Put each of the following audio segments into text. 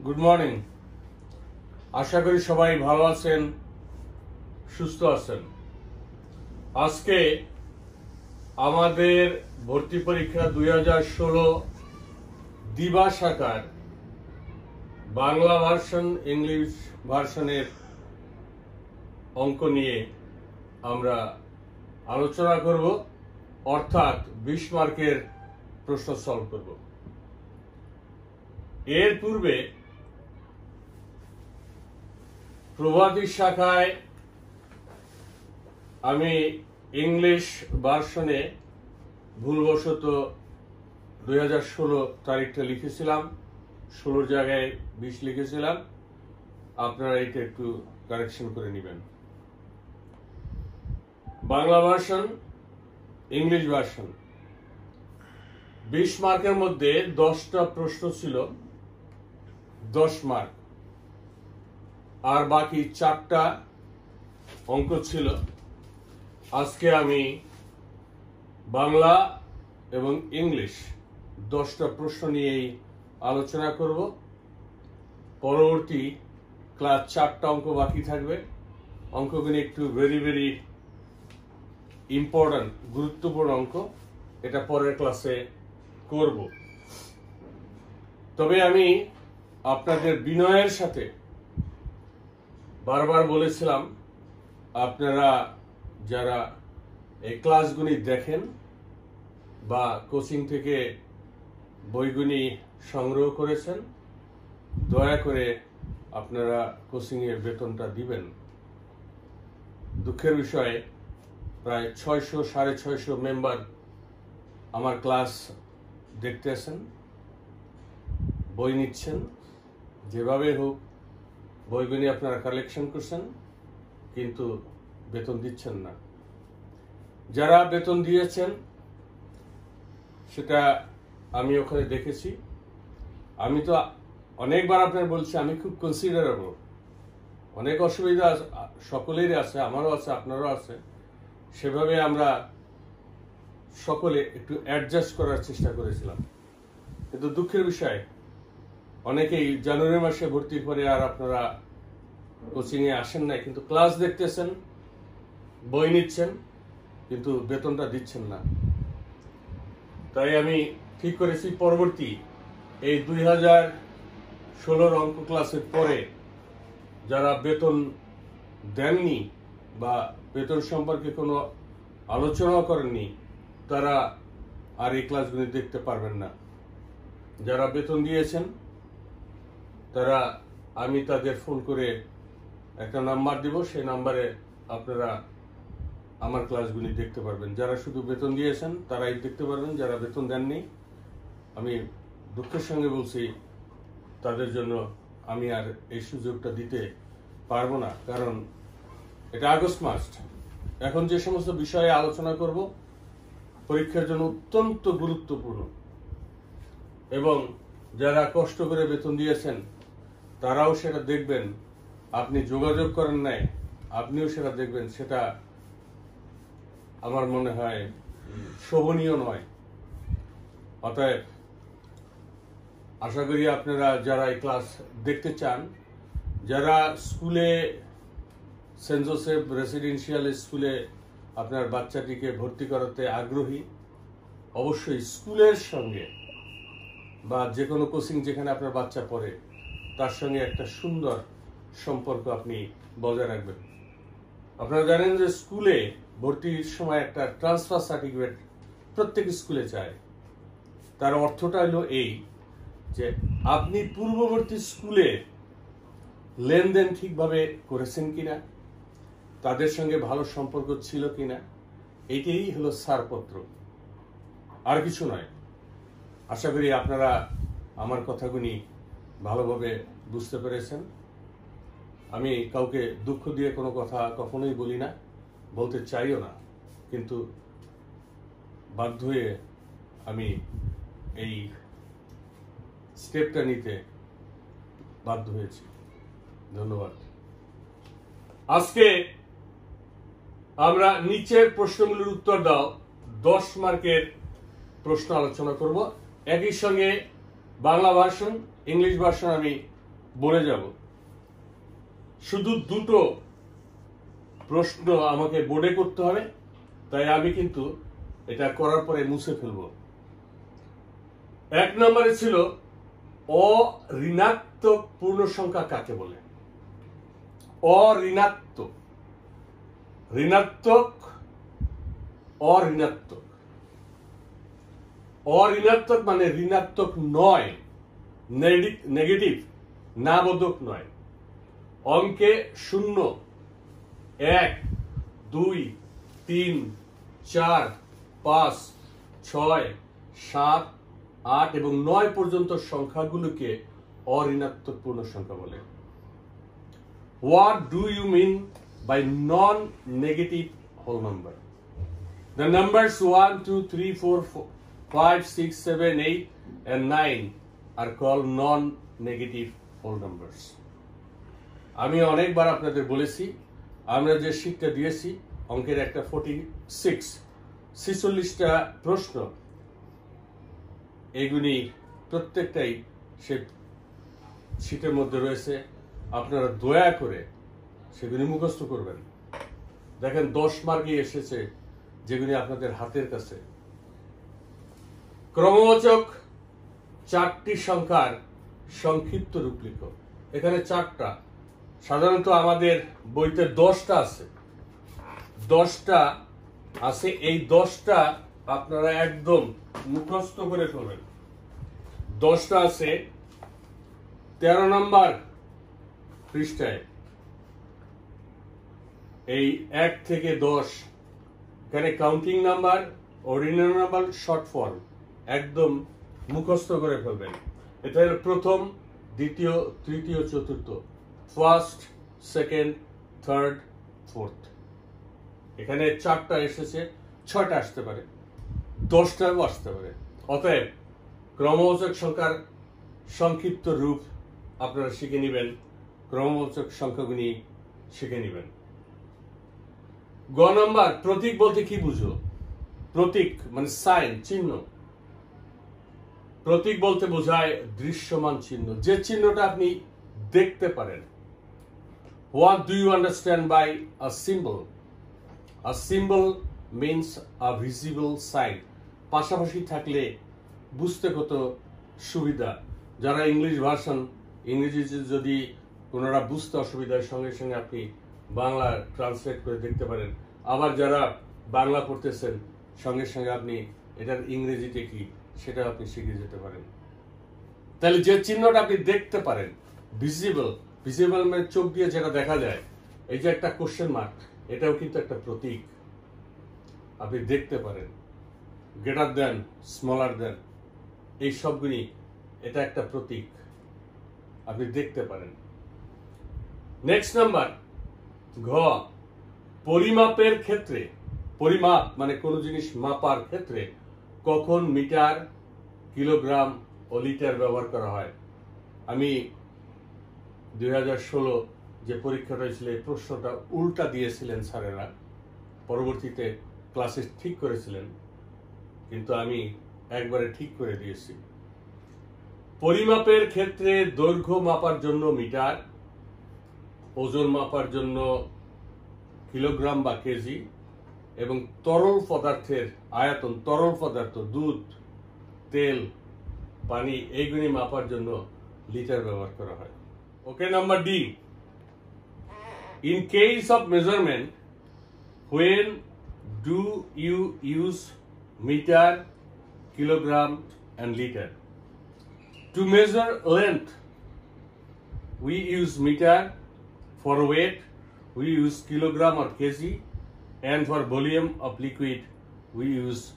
Good morning. আশা করি সবাই ভালো আছেন, সুস্থ আছেন। আজকে আমাদের ভর্তি পরীক্ষা 2016 দ্বিভাষ শাখার বাংলা ভার্সন ইংলিশ ভার্সনের অঙ্ক নিয়ে আমরা আলোচনা করব, অর্থাৎ 20 মার্কের প্রশ্ন সলভ করব। এর পূর্বে প্রভাতী শাখায় আমি ইংলিশ ভার্সনে ভুলবশত 2016 তারিখটা লিখেছিলাম, 16 জায়গায় 20 লিখেছিলাম। আপনারা এটা একটু কারেকশন করে নেবেন। বাংলা ভার্সন ইংলিশ ভার্সন 20 মার্কের মধ্যে 10টা প্রশ্ন ছিল 10 মার্ক, আর বাকি 4টা অঙ্ক ছিল। আজকে আমি বাংলা এবং ইংলিশ 10টা প্রশ্ন নিয়েই আলোচনা করব। পরবর্তী ক্লাস 4টা অঙ্ক বাকি থাকবে। অঙ্কগুলি একটু ভেরি ইম্পর্টেন্ট, গুরুত্বপূর্ণ অঙ্ক। এটা পরের ক্লাসে করব। তবে আমি আপনাদের বিনয়ের সাথে বারবার বলেছিলাম, আপনারা যারা এই ক্লাসগুলি দেখেন বা কোচিং থেকে বইগুলি সংগ্রহ করেছেন, দয়া করে আপনারা কোচিংয়ের বেতনটা দিবেন। দুঃখের বিষয়ে প্রায় 600-650 মেম্বার আমার ক্লাস দেখতে আসেন, বই নিচ্ছেন, যেভাবে হোক বইগুলি আপনারা কালেকশন করছেন, কিন্তু বেতন দিচ্ছেন না। যারা বেতন দিয়েছেন সেটা আমি ওখানে দেখেছি। আমি তো অনেকবার আপনার বলছি, আমি খুব কনসিডারেবল। অনেক অসুবিধা সকলেরই আছে, আমারও আছে, আপনারও আছে। সেভাবে আমরা সকলে একটু অ্যাডজাস্ট করার চেষ্টা করেছিলাম। কিন্তু দুঃখের বিষয়, অনেকেই জানুয়ারি মাসে ভর্তির পরে আর আপনারা কোচিংয়ে আসেন নাই, কিন্তু ক্লাস দেখতেছেন, বই নিচ্ছেন, কিন্তু বেতনটা দিচ্ছেন না। তাই আমি ঠিক করেছি পরবর্তী এই 2016 অঙ্ক ক্লাসের পরে যারা বেতন দেননি বা বেতন সম্পর্কে কোনো আলোচনাও করেননি, তারা আর এই ক্লাসগুলি দেখতে পারবেন না। যারা বেতন দিয়েছেন তারা, আমি তাদের ফোন করে একটা নাম্বার দিব, সেই নাম্বারে আপনারা আমার ক্লাসগুলি দেখতে পারবেন। যারা শুধু বেতন দিয়েছেন তারাই দেখতে পারবেন, যারা বেতন দেননি আমি দুঃখের সঙ্গে বলছি, তাদের জন্য আমি আর এই সুযোগটা দিতে পারবো না। কারণ এটা আগস্ট মাস, এখন যে সমস্ত বিষয়ে আলোচনা করব পরীক্ষার জন্য অত্যন্ত গুরুত্বপূর্ণ, এবং যারা কষ্ট করে বেতন দিয়েছেন তারাও সেটা দেখবেন। আপনি যোগাযোগ করেন নাই, আপনিও সেটা দেখবেন। সেটা আমার মনে হয় শোভনীয় নয়। অতএব আশা করি আপনারা যারা এই ক্লাস দেখতে চান, যারা স্কুলে সেন্ট জোসেফ রেসিডেন্সিয়াল স্কুলে আপনার বাচ্চাটিকে ভর্তি করাতে আগ্রহী, অবশ্যই স্কুলের সঙ্গে বা যে কোনো কোচিং যেখানে আপনার বাচ্চা পড়ে তার সঙ্গে একটা সুন্দর সম্পর্ক আপনি বজায় রাখবেন। আপনারা জানেন যে স্কুলে ভর্তির সময় একটা ট্রান্সফার সার্টিফিকেট প্রত্যেক স্কুলে চায়। তার অর্থটা হলো এই যে আপনি পূর্ববর্তী স্কুলে লেনদেন ঠিকভাবে করেছেন কিনা, তাদের সঙ্গে ভালো সম্পর্ক ছিল কিনা, এইটাই হলো ছাড়পত্র, আর কিছু নয়। আশা করি আপনারা আমার কথাগুলি ভালোভাবে বুঝতে পেরেছেন। আমি কাউকে দুঃখ দিয়ে কোনো কথা কখনোই বলি না, বলতে চাইও না, কিন্তু বাধ্য হয়ে আমি এই স্টেপটা নিতে বাধ্য হয়েছি। ধন্যবাদ। আজকে আমরা নিচের প্রশ্নগুলির উত্তর দাও 10 মার্কের প্রশ্ন আলোচনা করব। একই সঙ্গে বাংলা ভার্সন ইংলিশ ভার্সন আমি বলে যাব। শুধু দুটো প্রশ্ন আমাকে বোর্ডে করতে হবে, তাই আমি কিন্তু এটা করার পরে মুছে ফেলব। 1 নম্বরে ছিল অঋণাত্মক পূর্ণ সংখ্যা কাকে বলে? অঋণাত্মক, ঋণাত্মক, অঋণাত্মক। অঋণাত্মক মানে ঋণাত্মক নয়, নেগেটিভ, না বোধক নয়। অঙ্কে 0, 1, 2, 3, 4, 5, 6, 7, 8 এবং 9 পর্যন্ত সংখ্যাগুলোকে অঋণাত্মক পূর্ণ সংখ্যা বলে। What do you mean by non-negative whole number? The numbers 1, 2, 3, 4, 5, 6, 7, 8 and 9 are called non-negative whole numbers. আমি অনেকবার আপনাদের বলেছি, আমরা যে শীটটা দিয়েছি অঙ্কের একটা 46টা প্রশ্ন, এগুলি প্রত্যেকটাই সে শীটের মধ্যে রয়েছে। আপনারা দয়া করে সেগুলি মুখস্থ করবেন। দেখেন 10 মার্কে এসেছে যেগুলি আপনাদের হাতের কাছে। ক্রমবাচক 4টি সংখ্যার সংক্ষিপ্ত রূপ লিখো। এখানে 4টা, সাধারণত আমাদের বইতে 10টা আছে। 10টা আছে, এই 10টা আপনারা একদম মুখস্থ করে ফেলবেন। 10টা আছে 13 নম্বর পৃষ্ঠায়, এই 1 থেকে 10, এখানে counting number, ordinary number, short form একদম মুখস্থ করে ফেলবেন। এটা হলো প্রথম, দ্বিতীয়, তৃতীয়, চতুর্থ, ফার্স্ট, সেকেন্ড, থার্ড, ফোর্থ। এখানে 4টা এসেছে, 6টা আসতে পারে, 10টাও আসতে পারে। অতএব ক্রমবাচক সংখ্যার সংক্ষিপ্ত রূপ আপনারা শিখে নেবেন, ক্রমবাচক সংখ্যাগুলি শিখে নেবেন। গ নাম্বার, প্রতীক বলতে কি বুঝো? প্রতীক মানে সাইন, চিহ্ন। প্রতীক বলতে বোঝায় দৃশ্যমান চিহ্ন, যে চিহ্নটা আপনি দেখতে পারেন। What do you understand by a symbol? A symbol means a visible sign. পাশাপাশি থাকলে বুঝতে কত সুবিধা। যারা ইংলিশ ভার্সন, ইংরেজি যদি কোনোরা বুঝতে অসুবিধার সঙ্গে সঙ্গে আপনি বাংলা ট্রান্সলেট করে দেখতে পারেন। আবার যারা বাংলা পড়তেছেন সঙ্গে সঙ্গে আপনি এটার ইংরেজিতে কি সেটা আপনি শিখে যেতে পারেন। তাহলে যে চিহ্নটা আপনি দেখতে পারেন, ভিজিবল, ভিজিবল মানে চোখ দিয়ে যেটা দেখা যায়, এই যে একটা কোশ্চেন মার্ক, এটাও কিন্তু একটা প্রতীক, আপনি দেখতে পারেন। গ্রেটার দেন, স্মলার দেন, এই সবগুলি এটা একটা প্রতীক, আপনি দেখতে পারেন। নেক্সট নাম্বার ঘ, পরিমাপের ক্ষেত্রে, পরিমাপ মানে কোনো জিনিস মাপার ক্ষেত্রে কখন মিটার, কিলোগ্রাম ও লিটার ব্যবহার করা হয়? আমি 2016 যে পরীক্ষাটা হয়েছিল এই প্রশ্নটা উল্টা দিয়েছিলেন স্যারেরা, পরবর্তীতে ক্লাসে ঠিক করেছিলেন, কিন্তু আমি একবারে ঠিক করে দিয়েছি। পরিমাপের ক্ষেত্রে দৈর্ঘ্য মাপার জন্য মিটার, ওজন মাপার জন্য কিলোগ্রাম বা কেজি, এবং তরল পদার্থের আয়তন, তরল পদার্থ দুধ, তেল, পানি, এইগুলি মাপার জন্য লিটার ব্যবহার করা হয়। Okay, number D, in case of measurement when do you use meter, kilogram and liter? To measure length we use meter, for weight we use kilogram or kg, and for volume of liquid we use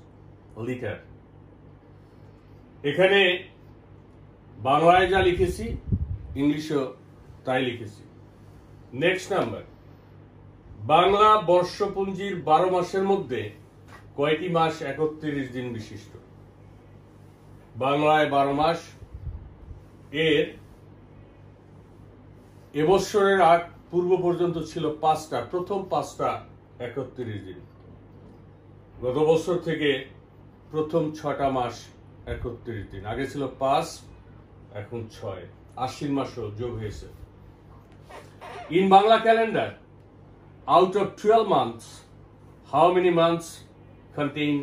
liter. এখানে বাংলায় যা লিখেছি ইংলিশেও তাই লিখেছি। Next number, Bangla বর্ষপঞ্জির 12 মাসের মধ্যে কয়টি মাস 31 দিন বিশিষ্ট? বাংলায় 12 মাস, এর এবছরের আগ পূর্ব পর্যন্ত ছিল 5টা, প্রথম 5টা 31 দিন। গত বছর থেকে প্রথম 6টা মাস 31 দিন, আগে ছিল 5, এখন 6। আশ্বিন মাসও যোগ হয়েছে। In Bangla calendar, out of 12 months, how many months contain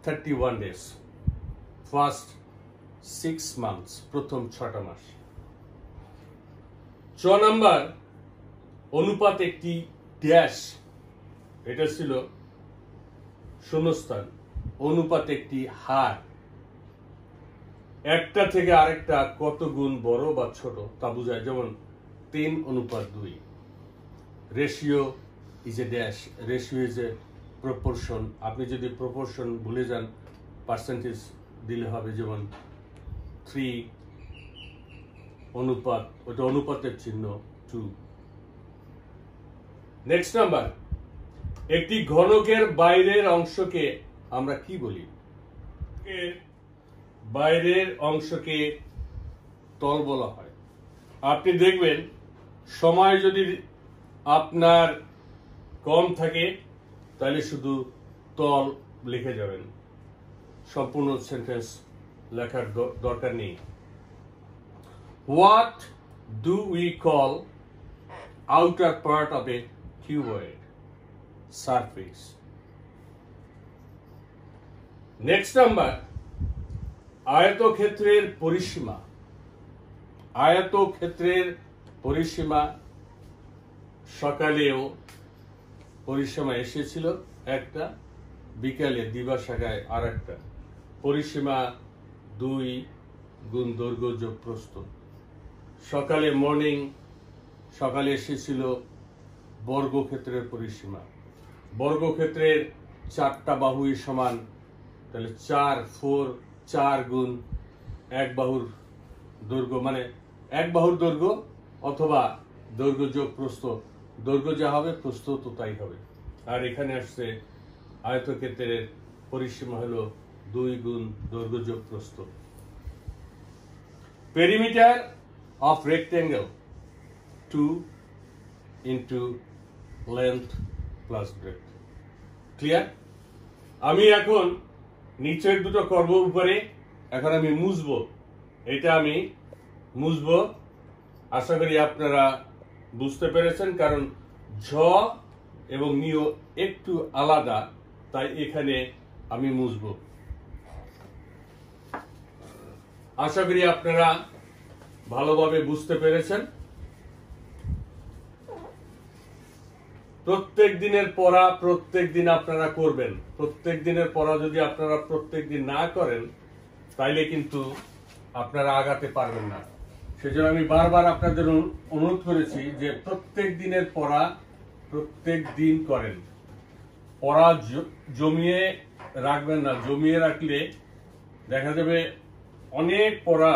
31 days? First 6 months, প্রথম 6টা মাস। 6 নাম্বার, অনুপাত একটি ড্যাশ, এটা ছিল শূন্যস্থান। অনুপাত একটি হার, একটা থেকে আরেকটা কত গুণ বড় বা ছোট তা বোঝায়, যেমন 3:2। Ratio is a dash, ratio is a proportion. আপনি যদি প্রপোর্শন ভুলে যান, পার্সেন্টেজ দিলে হবে, যেমন 3 অনুপাত, ওটা অনুপাতের চিহ্ন 2। নেক্সট নাম্বার, একটি ঘনকের বাইরের অংশকে আমরা কি বলি? বাইরের অংশকে তল বলা হয়। আপনি দেখবেন সময় যদি আপনার কম থাকে তাহলে শুধু তল লিখে যাবেন, সম্পূর্ণ সেন্টেন্স লেখার দরকার নেই। What do we call outer part of a cuboid? Surface. Next number, আয়তক্ষেত্রের পরিসীমা। আয়তক্ষেত্রের পরিসীমা, সকালেও পরিসীমা এসেছিল একটা, বিকালে দিবাশাখায় আর একটা। পরিসীমা 2 গুণ দৈর্ঘ্য যোগ প্রস্থ। সকালে মর্নিং, সকালে এসেছিল বর্গক্ষেত্রের পরিসীমা। বর্গক্ষেত্রের 4টা বাহুই সমান, তাহলে 4 গুণ 1 বাহুর দৈর্ঘ্য, মানে 1 বাহুর দৈর্ঘ্য অথবা দৈর্ঘ্য যোগ প্রস্থ। দৈর্ঘ্য যা হবে প্রস্থ তো তাই হবে। আর এখানে আসছে আয়তক্ষেত্রের পরিসীমা হলো 2 গুণ দৈর্ঘ্য যোগ প্রস্থ। Perimeter of rectangle 2 into length plus breadth. Clear? আমি এখন নিচের দুটো করব, উপরে এখন আমি মুছবো। এটা আমি মুছবো, আশা করি আপনারা বুঝতে পেরেছেন, কারণ ঝ এবং নিয় একটু আলাদা, তাই এখানে আমি মুছবো। আশা করি আপনারা ভালোভাবে বুঝতে পেরেছেন। প্রত্যেক দিনের পড়া প্রত্যেক দিন আপনারা করবেন। প্রত্যেক দিনের পড়া যদি আপনারা প্রত্যেক দিন না করেন তাইলে কিন্তু আপনারা আগাতে পারবেন না। সেজন্য আমি বারবার আপনাদের অনুরোধ করেছি যে প্রত্যেক দিনের পড়া প্রত্যেক দিন করেন। পড়া জমিয়ে রাখবেন না, জমিয়ে রাখলে দেখা যাবে অনেক পড়া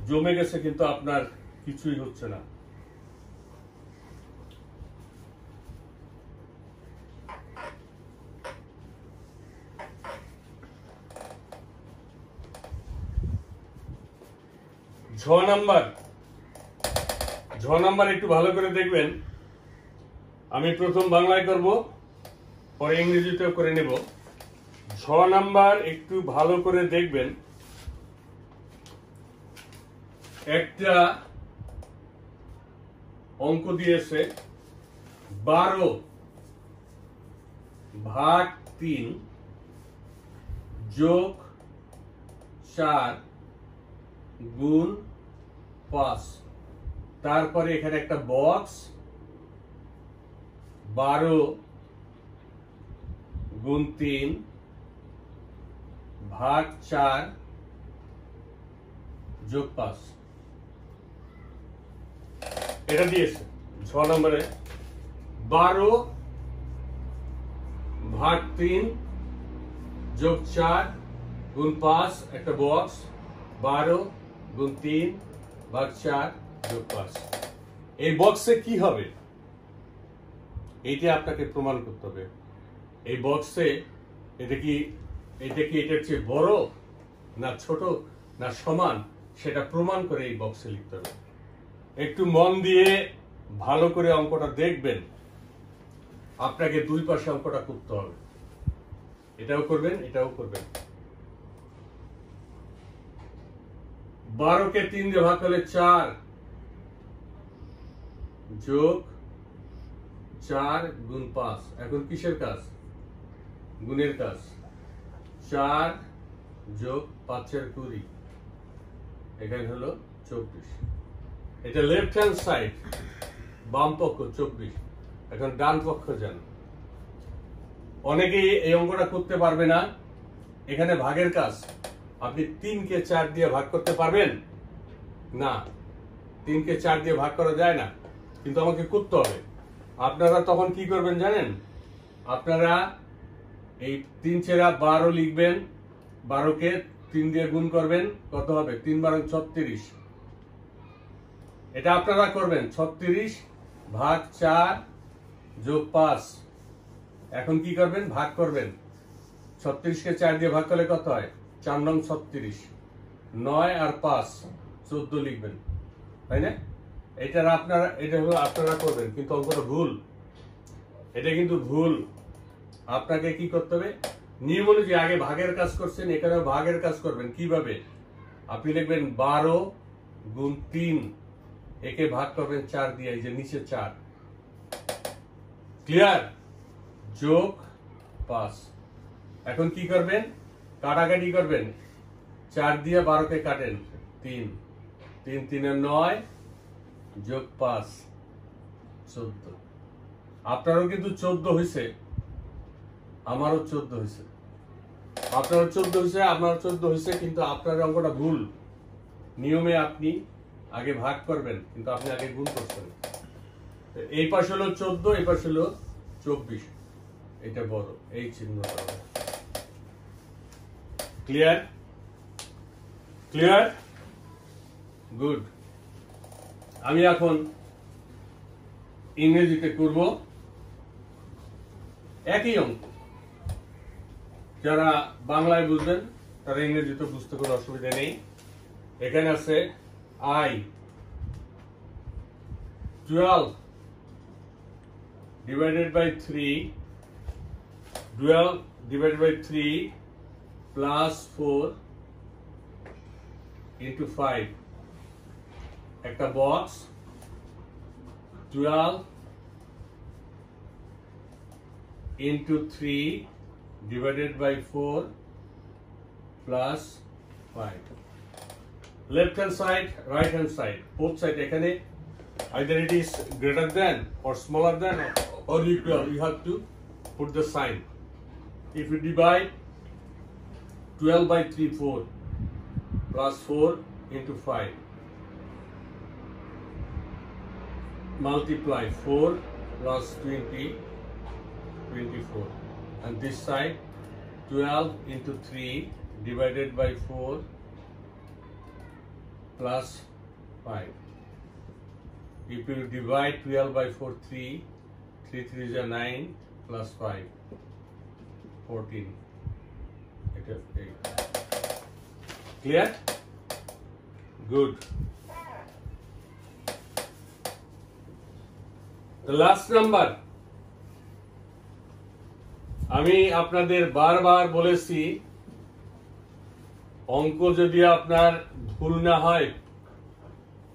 জমে গেছে কিন্তু আপনার কিছুই হচ্ছে না। ঝ নাম্বার একটু ভালো করে দেখবেন। আমি প্রথম বাংলায় করব, পরে ইংরেজিতেও করে নেব। ঝ নাম্বার একটু ভালো করে দেখবেন। একটা অঙ্ক দিয়েছে 12 ভাগ 3 যোগ 4 গুণ 5। তারপরে এখানে একটা বক্স 12 গুণ 3 ভাগ 4 যোগ 5, এটা দিয়েছে 6 নম্বরে। 12 ভাগ 3 যোগ 4 গুণ 5, একটা বক্স 12 গুণ 3 ভাগ 4 যোগ 5। এই বক্সে কি হবে এইটা আপনাকে প্রমাণ করতে হবে। এই বক্সে এটা কি এটার চেয়ে বড় না ছোট না সমান, সেটা প্রমাণ করে এই বক্সে লিখতে হবে। একটু মন দিয়ে ভালো করে অঙ্কটা দেখবেন। আপনাকে দুই পাশে অঙ্কটা করতে হবে, এটাও করবেন এটাও করবেন। 12 কে 3 দিয়ে ভাগ করলে 4 যোগ 4 গুণ 5। এখন কিসের কাজ? গুণের কাজ। 4 যোগ 5 এর 20, এখানে হলো 24। এটা লেফট হ্যান্ড সাইড, বাম পক্ষ 24। এখন ডান পক্ষ যান। অনেকেই এই অঙ্কটা করতে পারবে না। এখানে ভাগের কাজ। আপনি 3 কে 4 দিয়ে ভাগ করতে পারবেন না। 3 কে 4 দিয়ে ভাগ করা যায় না, কিন্তু আমাকে করতে হবে। আপনারা তখন কি করবেন জানেন? আপনারা এই 3 × 12 লিখবেন, 12 কে 3 দিয়ে গুণ করবেন, কত হবে? 3 × 12 = 36। এটা আপনারা করবেন। 36 ভাগ 4 যোগ 5। এখন কি করবেন? ভাগ করবেন। 36 কে 4 দিয়ে ভাগ করলে কত হয়? 4 × 36, 9 আর 5 14 লিখবেন, তাই না? এটা হলো আপনারা করবেন, কিন্তু অঙ্কটা ভুল। এটা কিন্তু ভুল। আপনাকে কি করতে হবে? নিয়ম অনুযায়ী আগে ভাগের কাজ করছেন, এখানে ভাগের কাজ করবেন। কিভাবে? আপনি লিখবেন 12 গুণ 3, একে ভাগ করবেন 4 দিয়ে, এই যে নিচে 4, ক্লিয়ার? যোগ 5। এখন কি করবেন? কাটাকাটি করবেন। 4 দিয়ে 12 কে কাটেন, 3 3 3 9 যোগ 5 14। আপনারও কিন্তু 14 হয়েছে, আমারও 14 হয়েছে, আপনারও 14 হয়েছে, আমারও 14 হয়েছে, কিন্তু আপনার অঙ্কটা ভুল। নিয়মে আপনি আগে ভাগ করবেন, কিন্তু আপনি আগে গুণ করছেন। এই পাশ হলো 14, এই পাশ হলো 24, এটা বড়, এই চিহ্নটা। ক্লিয়ার? ক্লিয়ার? গুড। আমি এখন ইংরেজিতে করব একই অঙ্ক। যারা বাংলায় বুঝবেন তারা ইংরেজিতে বুঝতে কোনো অসুবিধা নেই। এখানে আছে I 12 divided by 3, 12 divided by 3 plus 4 into 5, একটা box. 12 into 3 divided by 4 plus 5. Left hand side, right hand side, both side. এখানে either it is greater than or smaller than or equal, you have to put the sign. If you divide 12 by 3, 4 plus 4 into 5, multiply 4 plus 20, 24, and this side 12 into 3 divided by 4 plus 5. If you divide 12 by 4, 3 3 is 9 plus 5, 14. It is 8. Clear? Good. The last number. আমি আপনাদের বারবার বলেছি, অঙ্ক যদি আপনার ভুল না হয়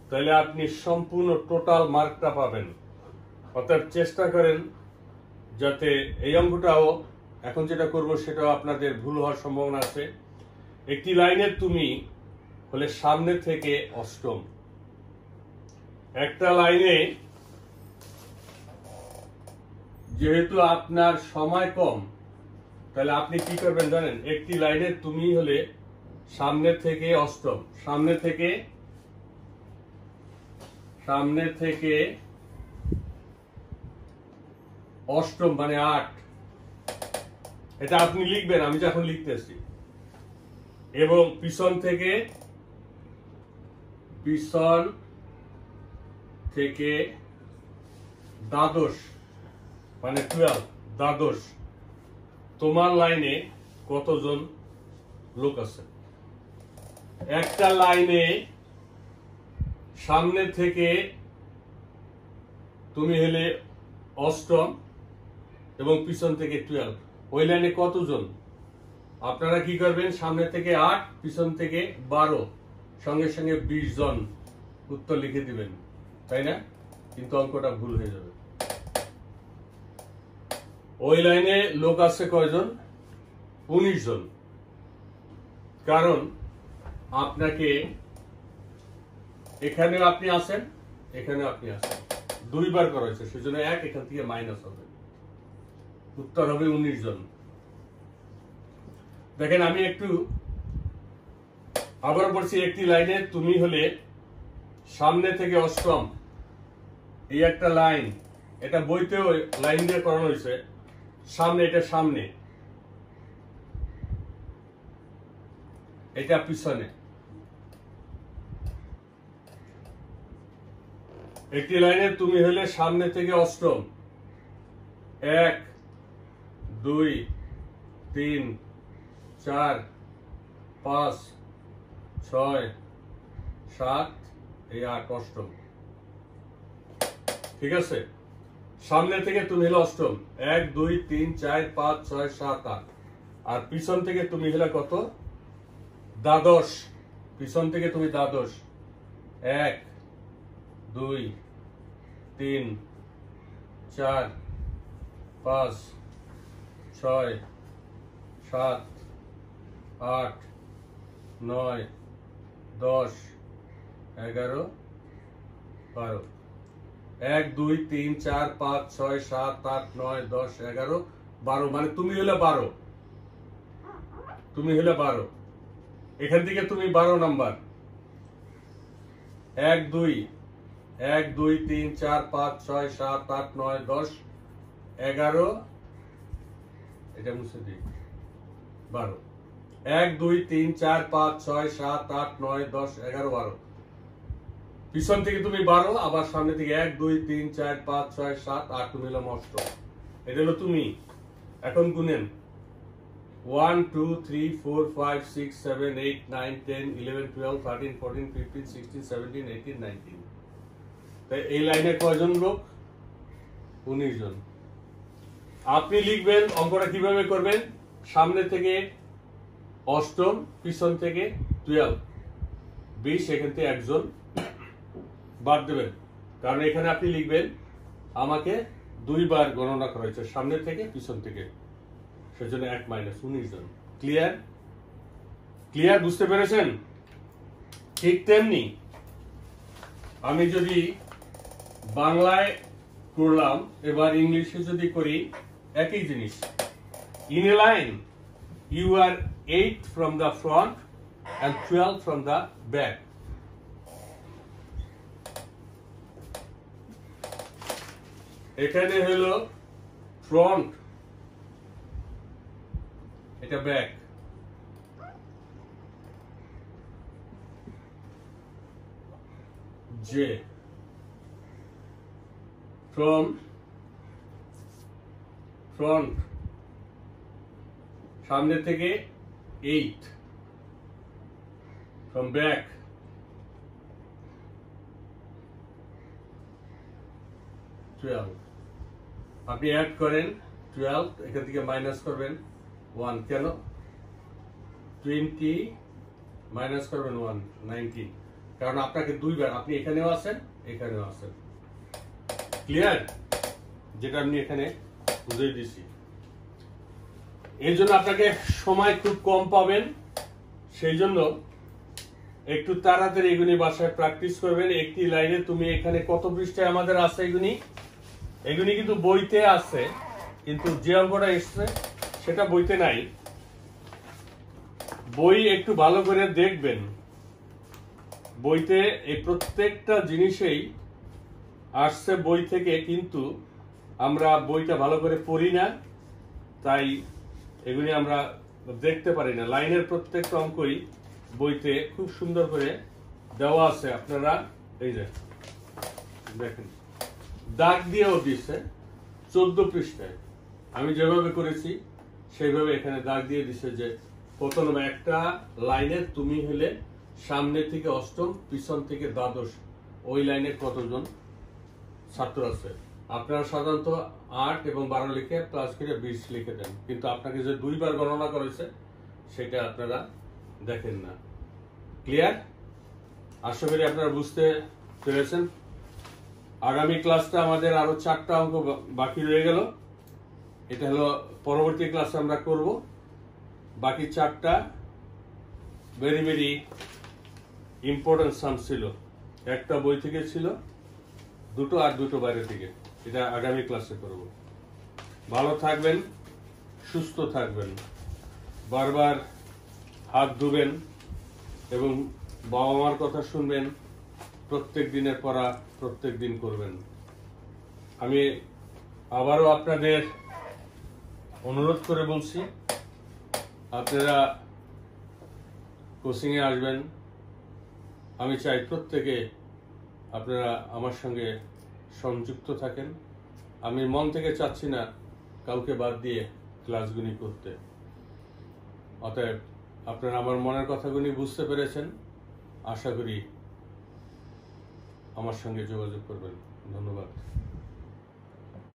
তাহলে আপনি সম্পূর্ণ টোটাল মার্কটা পাবেন। অর্থাৎ চেষ্টা করেন যাতে এই অঙ্কটাও, এখন যেটা করব সেটাও আপনাদের ভুল হওয়ার সম্ভাবনা আছে। একটি লাইনের তুমি হলে সামনে থেকে অষ্টম। একটা লাইনে যেহেতু আপনার সময় কম, তাহলে আপনি কি করবেন জানেন? একটি লাইনে তুমি হলে সামনে থেকে অষ্টম, সামনে থেকে অষ্টম মানে 8, এটা আপনি লিখবেন, আমি যখন লিখতেছি। এবং পিছন থেকে দ্বাদশ মানে 12, দ্বাদশ। তোমার লাইনে কতজন লোক আছে? একটা লাইনে সামনে থেকে তুমি হলে অষ্টম এবং পিছন থেকে 12, ওই লাইনে কতজন? আপনারা কি করবেন? সামনে থেকে 8, পিছন থেকে 12, সঙ্গে সঙ্গে 20 জন উত্তর লিখে দিবেন, তাই না? কিন্তু অঙ্কটা ভুল হয়ে যাবে। ওই লাইনে লোক আছে কয়জন? 19 জন। কারণ আপনাকে এখানেও আপনি আছেন, এখানেও আপনি আছেন, দুইবার করা হয়েছে, সেজন্য 1 এখান থেকে মাইনাস হবে, উত্তর হবে 19 জন। দেখেন আমি একটু আবার বলছি, একটি লাইনে তুমি হলে সামনে থেকে অষ্টম, এই একটা লাইন, এটা বইতেও লাইন দিয়ে করানো হয়েছে, সামনে, এটা সামনে, এটা পিছনে। একটি লাইনে তুমি হলে সামনে থেকে অষ্টম, 1 2 3 4 5 6 7 এই 8 অষ্টম, ঠিক আছে? সামনে থেকে তুমি হলে অষ্টম, 1 2 3 4 5 6 7 8, আর পিছন থেকে তুমি হলে কত? দ্বাদশ। পিছন থেকে তুমি দ্বাদশ, 1 2 3 4 5 6 7 8 9 10 11 12, 1 2 3 4 5 6 7 8 9 10 11 12, মানে তুমি হলে 12, তুমি হলে 12। এখান থেকে তুমি 12 নাম্বার, 1 2 3 4 5 6 7 8 9 10 11, এটা মুছে দিই, 12, 1 2 3 4 5 6 7 8 9 10 11 12। পিছন থেকে তুমি 12, আবার সামনে থেকে 1 2 3 4 5 6 7 8, তুমি হলো অষ্টম। এটা হলো তুমি। এখন গুনেন, 1 2 3 4 5 6 7 8 9 10 11 12 13 14 15 16 17 18 19। তাই এই লাইনে কয়জন লোক? 19 জন। আপনি লিখবেন, অঙ্কটা কিভাবে করবেন? সামনে থেকে অষ্টম, পিছন থেকে 12 20, এখান থেকে একজন বাদ দেবেন, কারণ এখানে আপনি লিখবেন আমাকে দুইবার গণনা করা হয়েছে, সামনে থেকে পিছন থেকে, সেজন্য 1 মাইনাস 19 জন। ক্লিয়ার? ক্লিয়ার, বুঝতে পেরেছেন? ঠিক তেমনি আমি যদি বাংলায় করলাম, এবার ইংলিশে যদি করি, একই জিনিস। In a line you are 8 from the front and 12 from the back. এখানে হলো ফ্রন্ট, এটা ব্যাক, জে, ফ্রম ফ্রন্ট, সামনে থেকে 8, from back 12। আপনি অ্যাড করেন 12, এখান থেকে মাইনাস করবেন 1, কেন? 20 মাইনাস করবেন 1, 19, কারণ আপনাকে দুইবার, আপনি এখানেও আছেন, এখানেও আছেন। ক্লিয়ার? যেটা আমি এখানে বুঝিয়ে দিছি। এর জন্য আপনাকে সময় খুব কম পাবেন, সেই জন্য একটু তাড়াতাড়ি এগুলি বাসায় প্র্যাকটিস করবেন। একটি লাইনে তুমি এখানে কত পৃষ্ঠায় আমাদের আছে এগুলি? এগুলি কিন্তু বইতে আছে, কিন্তু যে অঙ্কটা এসছে সেটা বইতে নাই। বই একটু ভালো করে দেখবেন, বইতে এই প্রত্যেকটা জিনিসেই আসছে বই থেকে, কিন্তু আমরা বইটা ভালো করে পড়ি না, তাই এগুলি আমরা দেখতে পারি না। লাইনের প্রত্যেকটা অঙ্কই বইতে খুব সুন্দর করে দেওয়া আছে, আপনারা এই যে দেখেন, দাগ দিয়েও দিচ্ছে 14 পৃষ্ঠায়। আমি যেভাবে করেছি সেইভাবে এখানে দাগ দিয়ে দিচ্ছে যে কত নম্বর একটা লাইনে তুমি হলে সামনে থেকে অষ্টম, পিছন থেকে দ্বাদশ, ওই লাইনে কতজন ছাত্র আছে। আপনারা সাধারণত 8 এবং 12 লিখে প্লাস করে 20 লিখে দেন, কিন্তু আপনাকে যে দুইবার গণনা করেছে সেটা আপনারা দেখেন না। ক্লিয়ার? আশা করি আপনারা বুঝতে পেরেছেন। আগামী ক্লাসটা আমাদের আরো 4টা অঙ্ক বাকি রয়ে গেল। এটা হলো পরবর্তী ক্লাসে আমরা করব। বাকি 4টা ভেরি ভেরি ইম্পর্টেন্ট সাম ছিল। একটা বই থেকে ছিল, 2টো আর 2টো বাইরে থেকে। এটা আগামী ক্লাসে করব। ভালো থাকবেন, সুস্থ থাকবেন, বারবার হাত ধুবেন এবং বাবা মার কথা শুনবেন। প্রত্যেক দিনের পড়া প্রত্যেক দিন করবেন। আমি আবারও আপনাদের অনুরোধ করে বলছি, আপনারা কোচিংয়ে আসবেন। আমি চাই প্রত্যেকে আপনারা আমার সঙ্গে সংযুক্ত থাকেন। আমি মন থেকে চাচ্ছি না কাউকে বাদ দিয়ে ক্লাসগুলি করতে। অতএব আপনারা আমার মনের কথাগুলি বুঝতে পেরেছেন। আশা করি আমার সঙ্গে যোগাযোগ করবেন। ধন্যবাদ।